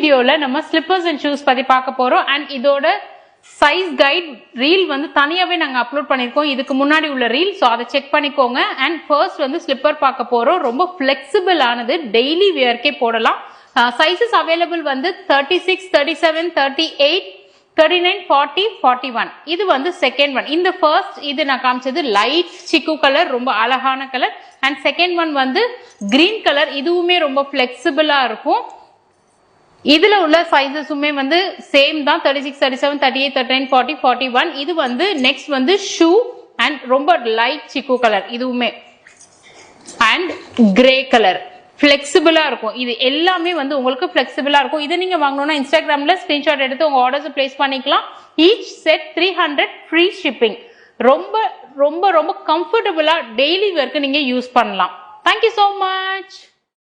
வீடியோல நம்ம slippers and shoes பத்தி பார்க்க போறோம். அண்ட் இதோட சைஸ் கைட் ரீல் வந்து தனியாவே நாங்க அப்லோட் பண்ணிருக்கோம் இதுக்கு முன்னாடி உள்ள ரீல். ஸோ அதை செக் பண்ணிக்கோங்க. அண்ட் ஃபர்ஸ்ட் வந்து ஸ்லிப்பர் பார்க்க போறோம். ரொம்ப பிளெக்சிபிள் ஆனது, டெய்லி வியர்க்கே போடலாம். சைசஸ் அவைலபிள் வந்து 36, 37, 38, 39, 40, 41. இது வந்து செகண்ட் ஒன். இந்த ஃபர்ஸ்ட் இது நான் காமிச்சது லைட் சிக்கு கலர், ரொம்ப அழகான கலர். அண்ட் செகண்ட் ஒன் வந்து கிரீன் கலர். இதுவுமே ரொம்ப பிளெக்சிபிளா இருக்கும். இதுல உள்ள சைசஸுமே வந்து சேம் தான், 36, 37, 38, 39, 40, 41. இது வந்து நெக்ஸ்ட் வந்து ஷூ அண்ட் ரொம்ப லைட் சிக்கு கலர் இதுவுமே. அண்ட் கிரே கலர் பிளெக்சிபிளா இருக்கும். இது எல்லாமே வந்து உங்களுக்கு பிளெக்சிபிளா இருக்கும். இதை நீங்க வாங்கணும்னா இன்ஸ்டாகிராம்ல ஸ்கிரீன்ஷாட் எடுத்து உங்க ஆர்டர்ஸ் பிளேஸ் பண்ணிக்கலாம். Each set 300 free shipping. ரொம்ப ரொம்ப ரொம்ப கம்ஃபர்டபுளா டெய்லி வேர்க்கு நீங்க யூஸ் பண்ணலாம். Thank you so much.